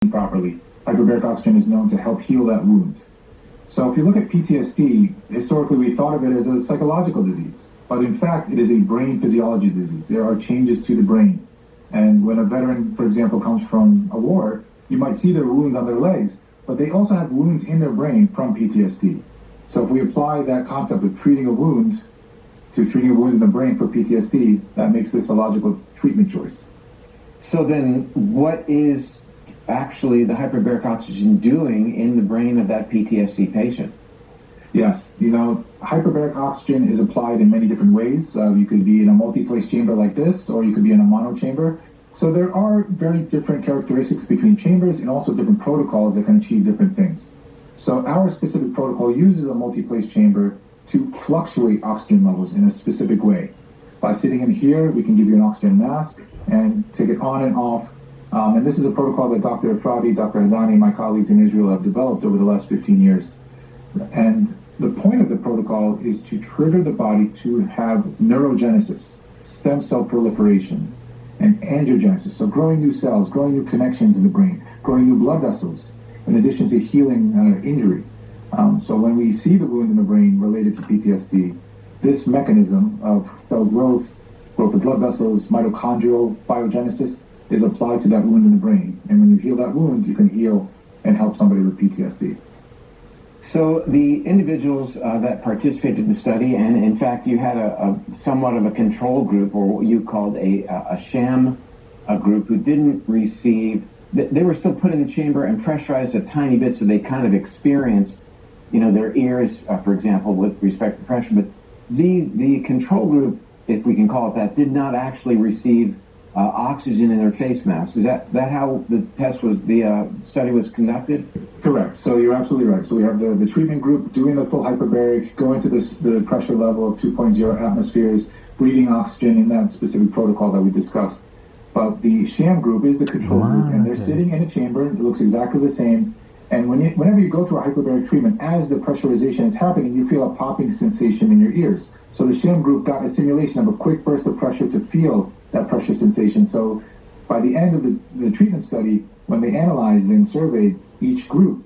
properly, hyperbaric oxygen is known to help heal that wound. So if you look at PTSD, historically we thought of it as a psychological disease, but in fact it is a brain physiology disease. There are changes to the brain. And when a veteran, for example, comes from a war, you might see their wounds on their legs, but they also have wounds in their brain from PTSD. So if we apply that concept of treating a wound to treating a wound in the brain for PTSD, that makes this a logical treatment choice. So then what is actually the hyperbaric oxygen doing in the brain of that PTSD patient? Yes, hyperbaric oxygen is applied in many different ways. You could be in a multi-place chamber like this, or you could be in a mono chamber. So there are very different characteristics between chambers and also different protocols that can achieve different things. So our specific protocol uses a multi-place chamber to fluctuate oxygen levels in a specific way. By sitting in here, we can give you an oxygen mask and take it on and off. And this is a protocol that Dr. Ph.D., Dr. Ph.D., my colleagues in Israel have developed over the last 15 years. And the point of the protocol is to trigger the body to have neurogenesis, stem cell proliferation, and angiogenesis, so growing new cells, growing new connections in the brain, growing new blood vessels, in addition to healing injury. So when we see the wound in the brain related to PTSD, this mechanism of cell growth of blood vessels, mitochondrial biogenesis is applied to that wound in the brain. And when you heal that wound, you can heal and help somebody with PTSD. So the individuals that participated in the study, and in fact you had a somewhat of a control group, or what you called a sham group, who didn't receive, they were still put in the chamber and pressurized a tiny bit, so they kind of experienced, their ears, for example, with respect to pressure. But the control group, if we can call it that, did not actually receive oxygen in their face masks. Is that how the study was conducted? Correct. So you're absolutely right. So we have the treatment group doing the full hyperbaric, going to the pressure level of 2.0 atmospheres, breathing oxygen in that specific protocol that we discussed. But the sham group is the control group, and they're sitting in a chamber. It looks exactly the same. And whenever you go through a hyperbaric treatment, as the pressurization is happening, you feel a popping sensation in your ears. So the sham group got a simulation of a quick burst of pressure to feel that pressure sensation. So by the end of the treatment study, when they analyzed and surveyed each group,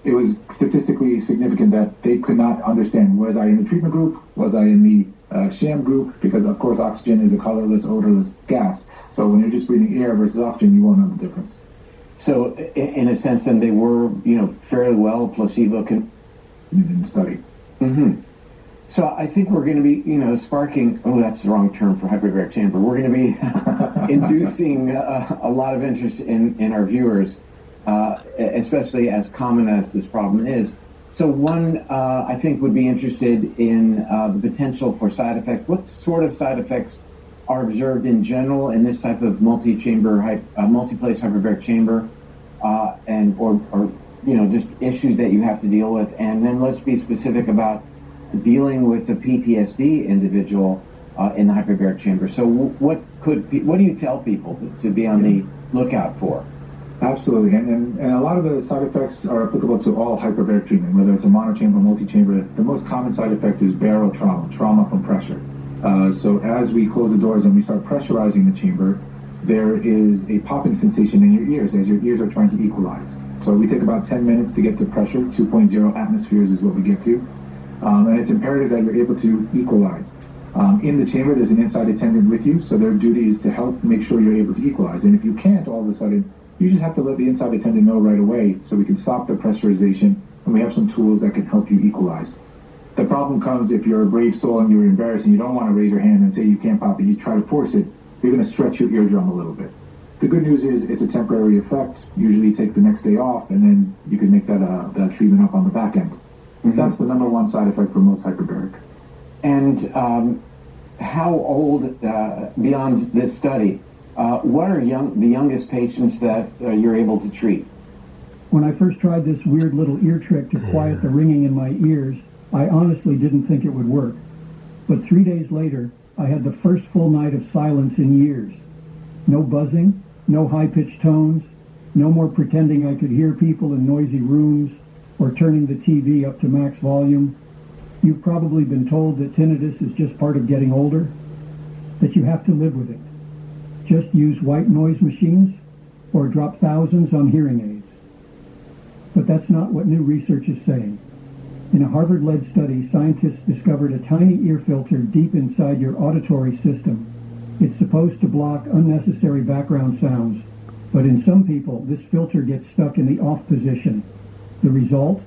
it was statistically significant that they could not understand, was I in the treatment group, was I in the sham group, because of course oxygen is a colorless, odorless gas. So when you're just breathing air versus oxygen, you won't know the difference. So in a sense, then they were, fairly well placebo in the study. Mm-hmm. So I think we're going to be, sparking, that's the wrong term for hyperbaric chamber. We're going to be inducing a lot of interest in our viewers, especially as common as this problem is. So one, I think, would be interested in the potential for side effects. What sort of side effects are observed in general in this type of multi-chamber, multi-place hyperbaric chamber, or just issues that you have to deal with? And then let's be specific about dealing with the PTSD individual in the hyperbaric chamber. So what do you tell people to be on the lookout for? Absolutely, and a lot of the side effects are applicable to all hyperbaric treatment, whether it's a monochamber or multi-chamber. The most common side effect is barrel trauma from pressure. So as we close the doors and we start pressurizing the chamber, there is a popping sensation in your ears as your ears are trying to equalize. So we take about 10 minutes to get to pressure. 2.0 atmospheres is what we get to. And it's imperative that you're able to equalize. In the chamber, there's an inside attendant with you, so their duty is to help make sure you're able to equalize. And if you can't, all of a sudden, you just have to let the inside attendant know right away so we can stop the pressurization, and we have some tools that can help you equalize. The problem comes if you're a brave soul and you're embarrassed and you don't want to raise your hand and say you can't pop it, you try to force it, you're going to stretch your eardrum a little bit. The good news is it's a temporary effect. Usually take the next day off, and then you can make that treatment up on the back end. Mm-hmm. That's the number one side effect for most hyperbaric. And how old, beyond this study, what are the youngest patients that you're able to treat? When I first tried this weird little ear trick to quiet the ringing in my ears, I honestly didn't think it would work. But 3 days later, I had the first full night of silence in years. No buzzing, no high-pitched tones, no more pretending I could hear people in noisy rooms or turning the TV up to max volume. You've probably been told that tinnitus is just part of getting older, that you have to live with it. Just use white noise machines, or drop thousands on hearing aids. But that's not what new research is saying. In a Harvard-led study, scientists discovered a tiny ear filter deep inside your auditory system. It's supposed to block unnecessary background sounds, but in some people, this filter gets stuck in the off position. The result?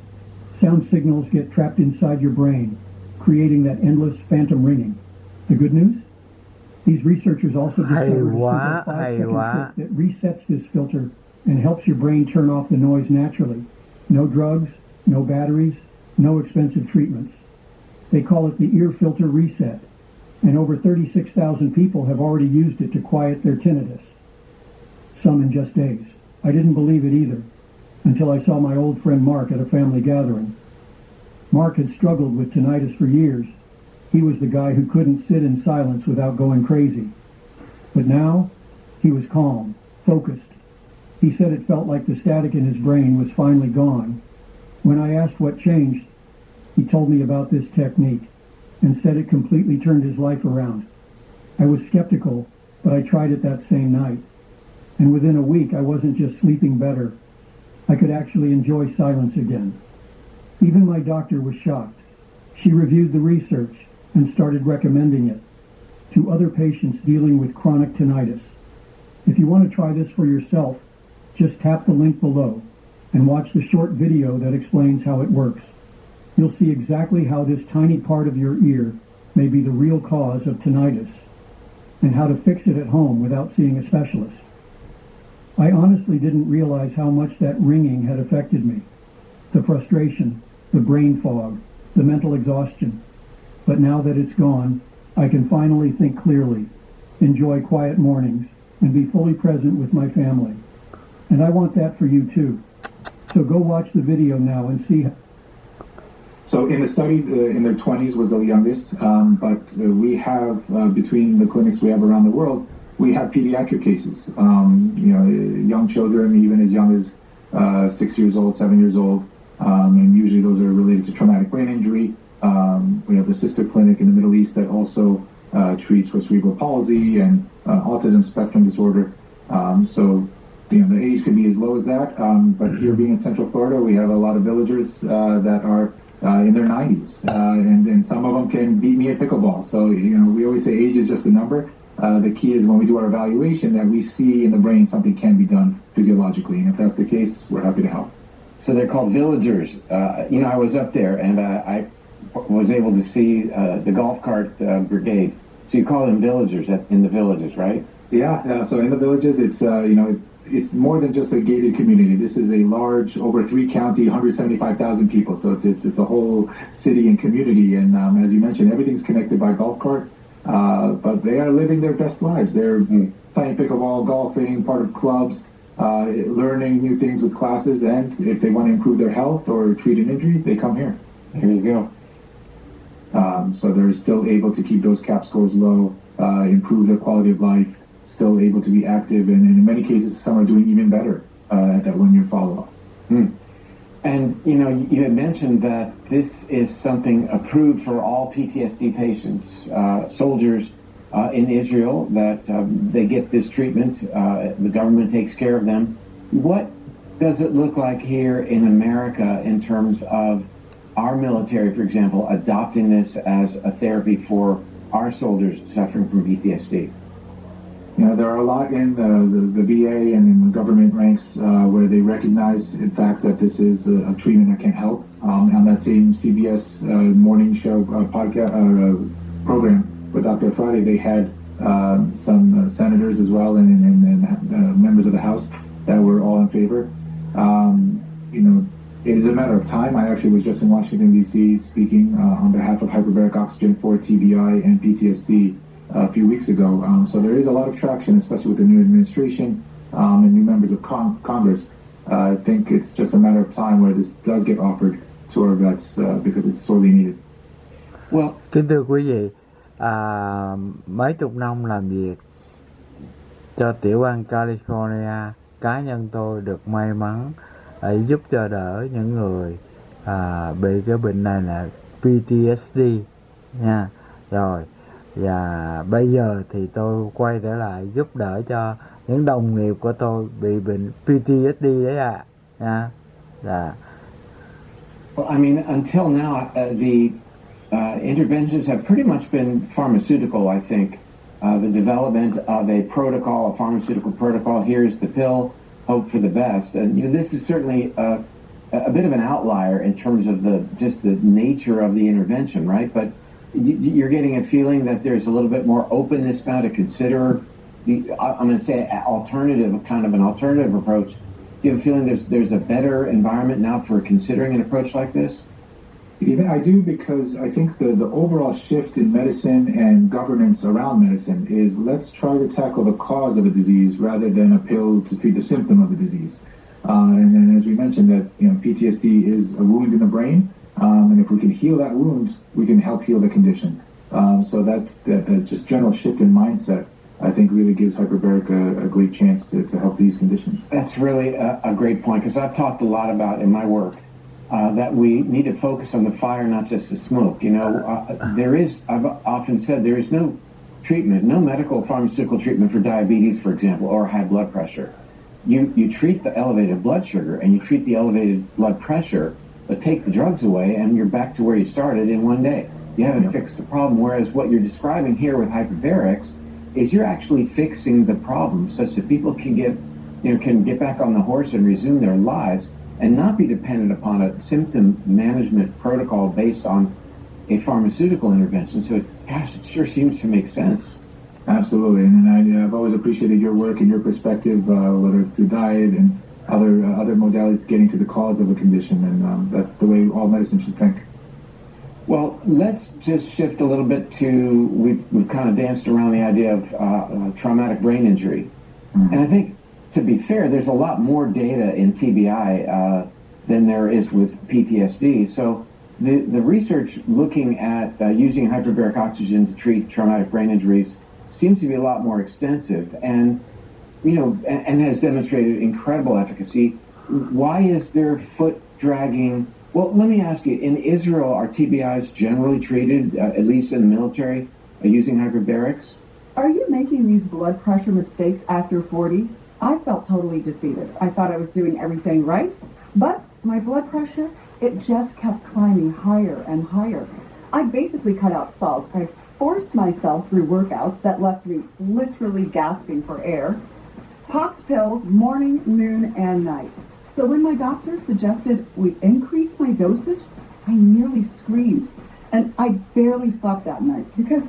Sound signals get trapped inside your brain, creating that endless phantom ringing. The good news? These researchers also discovered a simple 5-second trick that resets this filter and helps your brain turn off the noise naturally. No drugs, no batteries, no expensive treatments. They call it the ear filter reset, and over 36,000 people have already used it to quiet their tinnitus. Some in just days. I didn't believe it either, until I saw my old friend Mark at a family gathering. Mark had struggled with tinnitus for years. He was the guy who couldn't sit in silence without going crazy. But now, he was calm, focused. He said it felt like the static in his brain was finally gone. When I asked what changed, he told me about this technique and said it completely turned his life around. I was skeptical, but I tried it that same night. And within a week, I wasn't just sleeping better. I could actually enjoy silence again. Even my doctor was shocked. She reviewed the research and started recommending it to other patients dealing with chronic tinnitus. If you want to try this for yourself, just tap the link below and watch the short video that explains how it works. You'll see exactly how this tiny part of your ear may be the real cause of tinnitus and how to fix it at home without seeing a specialist. I honestly didn't realize how much that ringing had affected me. The frustration, the brain fog, the mental exhaustion. But now that it's gone, I can finally think clearly, enjoy quiet mornings, and be fully present with my family. And I want that for you too. So go watch the video now and see. So in the study, in their 20s was the youngest, but we have, between the clinics we have around the world, we have pediatric cases, young children, even as young as 6 years old, 7 years old, and usually those are related to traumatic brain injury. We have the sister clinic in the Middle East that also treats for cerebral palsy and autism spectrum disorder. The age could be as low as that, but here being in Central Florida, we have a lot of villagers that are in their 90s, and some of them can beat me at pickleball. So, we always say age is just a number. The key is when we do our evaluation that we see in the brain something can be done physiologically, and if that's the case, we're happy to help. So they're called villagers. I was up there, and I was able to see the golf cart brigade. So you call them villagers in the villages, right? Yeah. So in the villages, it's more than just a gated community. This is a large, over 3-county, 175,000 people. So it's a whole city and community. And as you mentioned, everything's connected by golf cart. But they are living their best lives. They're playing pickleball, golfing, part of clubs, learning new things with classes. And if they want to improve their health or treat an injury, they come here. There you go. So they're still able to keep those CAP scores low, improve their quality of life, still able to be active, and in many cases, some are doing even better at that one-year follow-up. And, you had mentioned that this is something approved for all PTSD patients, soldiers in Israel, that they get this treatment, the government takes care of them. What does it look like here in America in terms of our military, for example, adopting this as a therapy for our soldiers suffering from PTSD? There are a lot in the VA and in the government ranks where they recognize, in fact, that this is a treatment that can help. On that same CBS morning show program with Dr. Ph.D, they had some senators as well and members of the House that were all in favor. It is a matter of time. I actually was just in Washington, D.C. speaking on behalf of hyperbaric oxygen for TBI and PTSD a few weeks ago. So there is a lot of traction, especially with the new administration and new members of Congress. I think it's just a matter of time where this does get offered to our vets because it's sorely needed. Well, kính thưa quý vị, mấy chục năm làm việc cho tiểu bang California, cá nhân tôi được may mắn giúp cho đỡ những người bị cái bệnh này là PTSD nha. Rồi và bây giờ thì tôi quay trở lại giúp đỡ cho những đồng nghiệp của tôi bị bệnh PTSD đấy ạ. Là Well, I mean, until now, the interventions have pretty much been pharmaceutical, I think. The development of a protocol, a pharmaceutical protocol, here's the pill, hope for the best. And this is certainly a bit of an outlier in terms of just the nature of the intervention, right? But you're getting a feeling that there's a little bit more openness now to consider I'm going to say kind of an alternative approach. Do you have a feeling there's a better environment now for considering an approach like this? I do, because I think the overall shift in medicine and governance around medicine is, let's try to tackle the cause of a disease rather than a pill to treat the symptom of the disease. And as we mentioned, that PTSD is a wound in the brain, and if we can heal that wound, we can help heal the condition. So that just general shift in mindset, I think, really gives hyperbaric a great chance to help these conditions. That's really a great point, because I've talked a lot about in my work that we need to focus on the fire, not just the smoke. I've often said there is no treatment, no medical pharmaceutical treatment for diabetes, for example, or high blood pressure. You treat the elevated blood sugar and you treat the elevated blood pressure, but take the drugs away and you're back to where you started in one day. You haven't fixed the problem, whereas what you're describing here with hyperbarics is you're actually fixing the problem such that people can get back on the horse and resume their lives and not be dependent upon a symptom management protocol based on a pharmaceutical intervention. So, it sure seems to make sense. Absolutely, and I've always appreciated your work and your perspective, whether it's through diet and other modalities getting to the cause of a condition, and that's the way all medicine should think. Well, let's just shift a little bit to, we've kind of danced around the idea of traumatic brain injury. Mm-hmm. And I think, to be fair, there's a lot more data in TBI than there is with PTSD. So the research looking at using hyperbaric oxygen to treat traumatic brain injuries seems to be a lot more extensive and has demonstrated incredible efficacy. Why is there foot dragging? Well, let me ask you, in Israel, are TBIs generally treated, at least in the military, using hyperbarics? Are you making these blood pressure mistakes after 40? I felt totally defeated. I thought I was doing everything right, but my blood pressure, it just kept climbing higher and higher. I basically cut out salt. I forced myself through workouts that left me literally gasping for air. Popped pills morning, noon, and night. So when my doctor suggested we increase my dosage, I nearly screamed. And I barely slept that night because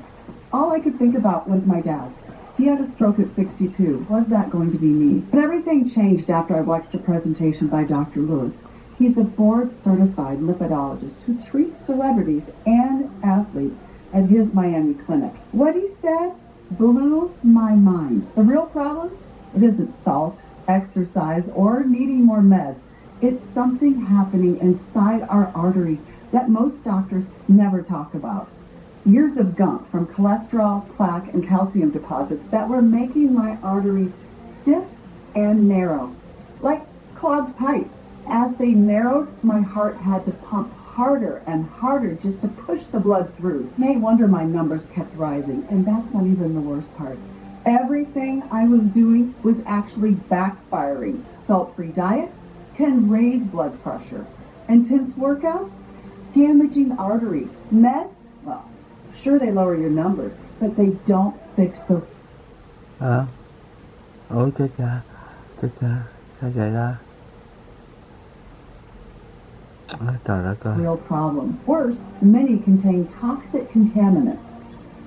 all I could think about was my dad. He had a stroke at 62. Was that going to be me? But everything changed after I watched a presentation by Dr. Lewis. He's a board-certified lipidologist who treats celebrities and athletes at his Miami clinic. What he said blew my mind. The real problem? It isn't salt, exercise, or needing more meds. It's something happening inside our arteries that most doctors never talk about. Years of gunk from cholesterol, plaque, and calcium deposits that were making my arteries stiff and narrow, like clogged pipes. As they narrowed, my heart had to pump harder and harder just to push the blood through. No wonder my numbers kept rising, and that's not even the worst part. Everything I was doing was actually backfiring. Salt-free diet can raise blood pressure. Intense workouts, damaging arteries. Meds, well, sure they lower your numbers, but they don't fix the... Ôi chết cha, sao vậy ra? Trời đất ơi. Real problem. Worse, many contain toxic contaminants.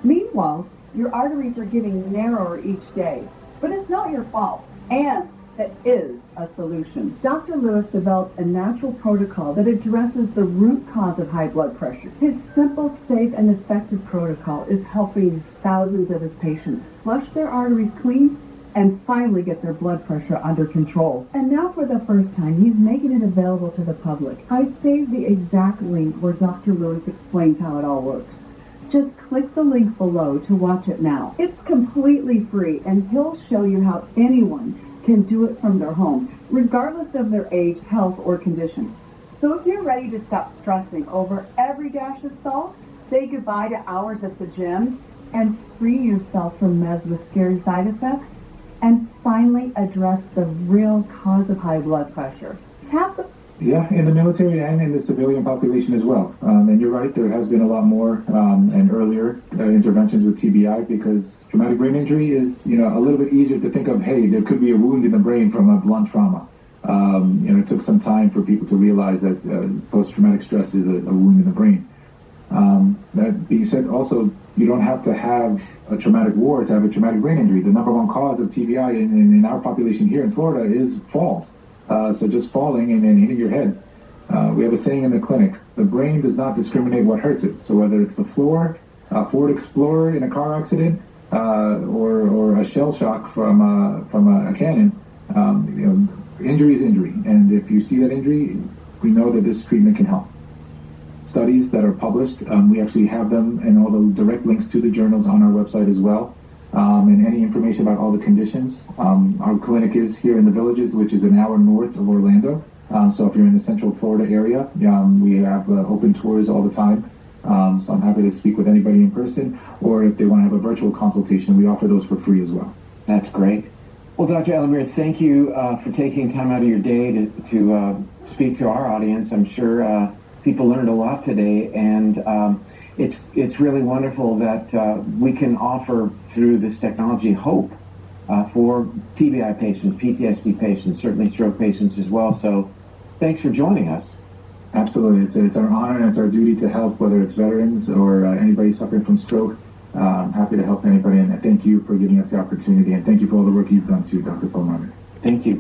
Meanwhile, your arteries are getting narrower each day, but it's not your fault, and that is a solution. Dr. Lewis developed a natural protocol that addresses the root cause of high blood pressure. His simple, safe, and effective protocol is helping thousands of his patients flush their arteries clean and finally get their blood pressure under control. And now for the first time, he's making it available to the public. I saved the exact link where Dr. Lewis explains how it all works. Just click the link below to watch it now. It's completely free, and he'll show you how anyone can do it from their home, regardless of their age, health, or condition. So if you're ready to stop stressing over every dash of salt, say goodbye to hours at the gym, and free yourself from meds with scary side effects, and finally address the real cause of high blood pressure. Tap the Yeah, in the military and in the civilian population as well. And you're right, there has been a lot more and earlier interventions with TBI because traumatic brain injury is, a little bit easier to think of, hey, there could be a wound in the brain from a blunt trauma. It took some time for people to realize that post-traumatic stress is a wound in the brain. That being said, also, you don't have to have a traumatic war to have a traumatic brain injury. The number one cause of TBI in our population here in Florida is falls. So just falling and then hitting your head. We have a saying in the clinic, the brain does not discriminate what hurts it. So whether it's the floor, a Ford Explorer in a car accident, or a shell shock from a cannon, injury is injury. And if you see that injury, we know that this treatment can help. Studies that are published, we actually have them and all the direct links to the journals on our website as well. And any information about all the conditions. Our clinic is here in the Villages, which is an hour north of Orlando. So if you're in the Central Florida area, we have open tours all the time. So I'm happy to speak with anybody in person, or if they want to have a virtual consultation, we offer those for free as well. That's great. Well, Dr. Elamir, thank you for taking time out of your day to speak to our audience. I'm sure people learned a lot today, and it's really wonderful that we can offer through this technology hope for TBI patients, PTSD patients, certainly stroke patients as well. So thanks for joining us. Absolutely. It's our honor and it's our duty to help, whether it's veterans or anybody suffering from stroke. I'm happy to help anybody, and thank you for giving us the opportunity, and thank you for all the work you've done too, Dr. Palmer. Thank you.